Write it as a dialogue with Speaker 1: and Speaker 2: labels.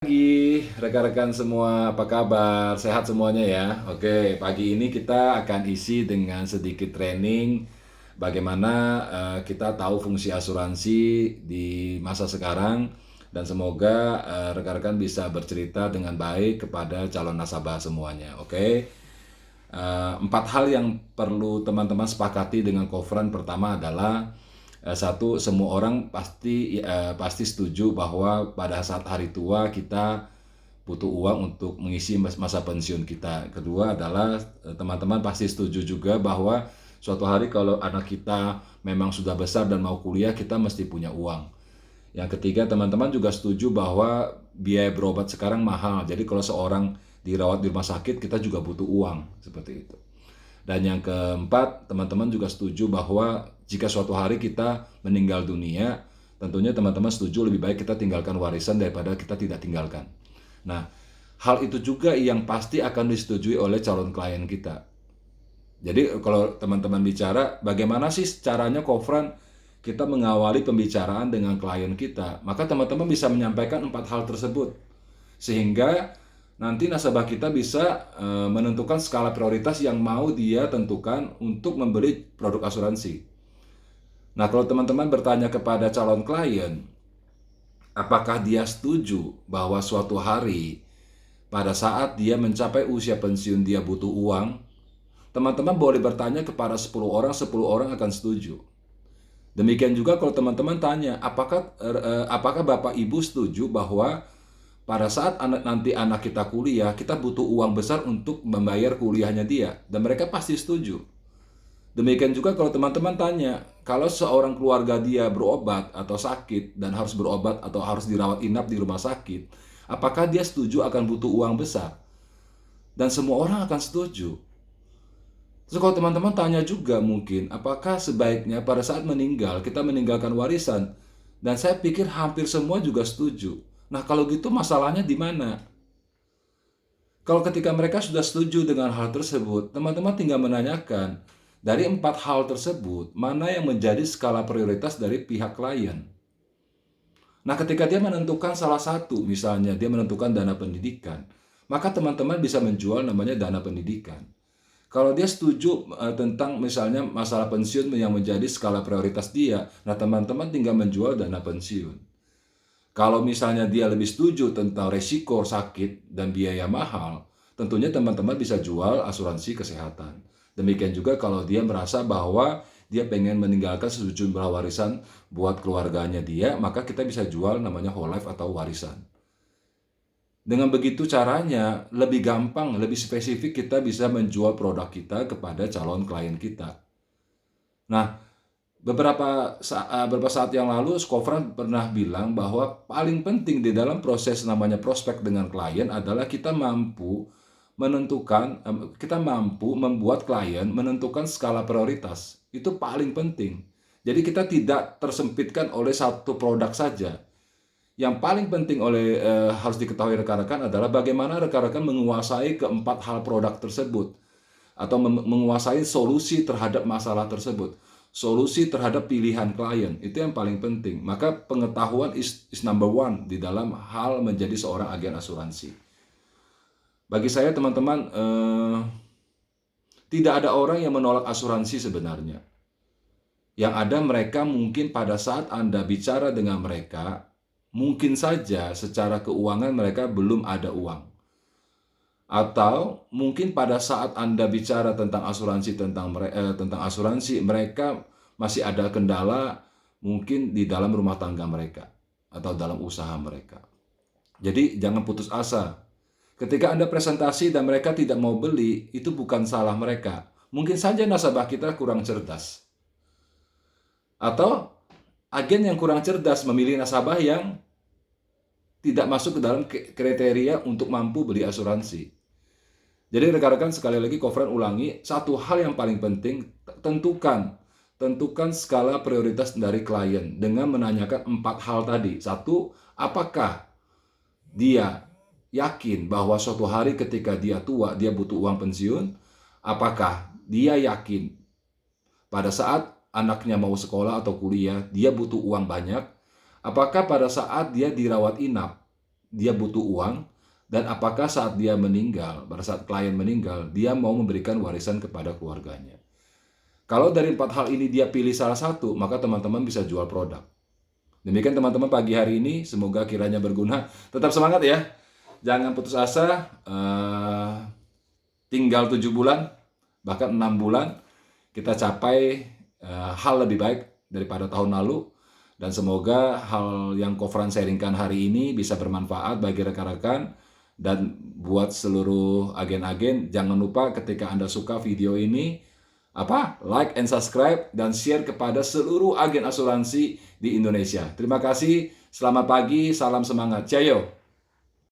Speaker 1: Pagi, rekan-rekan semua, apa kabar? Sehat semuanya ya? Oke, pagi ini kita akan isi dengan sedikit training bagaimana kita tahu fungsi asuransi di masa sekarang dan semoga rekan-rekan bisa bercerita dengan baik kepada calon nasabah semuanya. Oke, empat hal yang perlu teman-teman sepakati dengan Kofran. Pertama adalah satu, semua orang pasti setuju bahwa pada saat hari tua kita butuh uang untuk mengisi masa pensiun kita. Kedua adalah teman-teman pasti setuju juga bahwa suatu hari kalau anak kita memang sudah besar dan mau kuliah, kita mesti punya uang. Yang ketiga, teman-teman juga setuju bahwa biaya berobat sekarang mahal. Jadi kalau seorang dirawat di rumah sakit, kita juga butuh uang, seperti itu. Dan yang keempat, teman-teman juga setuju bahwa jika suatu hari kita meninggal dunia, tentunya teman-teman setuju lebih baik kita tinggalkan warisan daripada kita tidak tinggalkan. Nah, hal itu juga yang pasti akan disetujui oleh calon klien kita. Jadi kalau teman-teman bicara, bagaimana sih caranya Kofran kita mengawali pembicaraan dengan klien kita? Maka teman-teman bisa menyampaikan empat hal tersebut. Sehingga nanti nasabah kita bisa menentukan skala prioritas yang mau dia tentukan untuk membeli produk asuransi. Nah, kalau teman-teman bertanya kepada calon klien, apakah dia setuju bahwa suatu hari pada saat dia mencapai usia pensiun dia butuh uang, teman-teman boleh bertanya kepada 10 orang, 10 orang akan setuju. Demikian juga kalau teman-teman tanya, apakah Bapak Ibu setuju bahwa pada saat nanti anak kita kuliah, kita butuh uang besar untuk membayar kuliahnya dia, dan mereka pasti setuju. Demikian juga kalau teman-teman tanya, kalau seorang keluarga dia berobat atau sakit dan harus berobat atau harus dirawat inap di rumah sakit, apakah dia setuju akan butuh uang besar? Dan semua orang akan setuju. Terus kalau teman-teman tanya juga mungkin, apakah sebaiknya pada saat meninggal kita meninggalkan warisan? Dan saya pikir hampir semua juga setuju. Nah, kalau gitu masalahnya di mana? Kalau ketika mereka sudah setuju dengan hal tersebut, teman-teman tinggal menanyakan, dari empat hal tersebut, mana yang menjadi skala prioritas dari pihak klien? Nah, ketika dia menentukan salah satu, misalnya dia menentukan dana pendidikan, maka teman-teman bisa menjual namanya dana pendidikan. Kalau dia setuju tentang misalnya masalah pensiun yang menjadi skala prioritas dia, nah teman-teman tinggal menjual dana pensiun. Kalau misalnya dia lebih setuju tentang resiko sakit dan biaya mahal, tentunya teman-teman bisa jual asuransi kesehatan. Demikian juga kalau dia merasa bahwa dia pengen meninggalkan sejumlah warisan buat keluarganya dia, maka kita bisa jual namanya whole life atau warisan. Dengan begitu caranya lebih gampang, lebih spesifik kita bisa menjual produk kita kepada calon klien kita. Nah, beberapa saat yang lalu Skofran pernah bilang bahwa paling penting di dalam proses namanya prospek dengan klien adalah kita mampu menentukan, kita mampu membuat klien menentukan skala prioritas. Itu paling penting. Jadi kita tidak tersempitkan oleh satu produk saja. Yang paling penting harus diketahui rekan-rekan adalah bagaimana rekan-rekan menguasai keempat hal produk tersebut atau menguasai solusi terhadap masalah tersebut. Solusi terhadap pilihan klien, itu yang paling penting. Maka pengetahuan is number one di dalam hal menjadi seorang agen asuransi. Bagi saya teman-teman, tidak ada orang yang menolak asuransi sebenarnya. Yang ada mereka mungkin pada saat Anda bicara dengan mereka, mungkin saja secara keuangan mereka belum ada uang. Atau mungkin pada saat Anda bicara tentang asuransi tentang asuransi, mereka masih ada kendala mungkin di dalam rumah tangga mereka atau dalam usaha mereka. Jadi jangan putus asa. Ketika Anda presentasi dan mereka tidak mau beli, itu bukan salah mereka. Mungkin saja nasabah kita kurang cerdas. Atau agen yang kurang cerdas memilih nasabah yang tidak masuk ke dalam kriteria untuk mampu beli asuransi. Jadi rekan-rekan, sekali lagi Kofran ulangi, satu hal yang paling penting, tentukan skala prioritas dari klien dengan menanyakan empat hal tadi. Satu, apakah dia yakin bahwa suatu hari ketika dia tua, dia butuh uang pensiun? Apakah dia yakin pada saat anaknya mau sekolah atau kuliah, dia butuh uang banyak? Apakah pada saat dia dirawat inap, dia butuh uang, dan apakah saat dia meninggal, pada saat klien meninggal, dia mau memberikan warisan kepada keluarganya. Kalau dari 4 hal ini dia pilih salah satu, maka teman-teman bisa jual produk. Demikian teman-teman pagi hari ini, semoga kiranya berguna. Tetap semangat ya, jangan putus asa. Tinggal 7 bulan, bahkan 6 bulan, kita capai hal lebih baik daripada tahun lalu. Dan semoga hal yang Kofran sharingkan hari ini bisa bermanfaat bagi rekan-rekan. Dan buat seluruh agen-agen, jangan lupa ketika Anda suka video ini, like and subscribe dan share kepada seluruh agen asuransi di Indonesia. Terima kasih, selamat pagi, salam semangat, Cayo.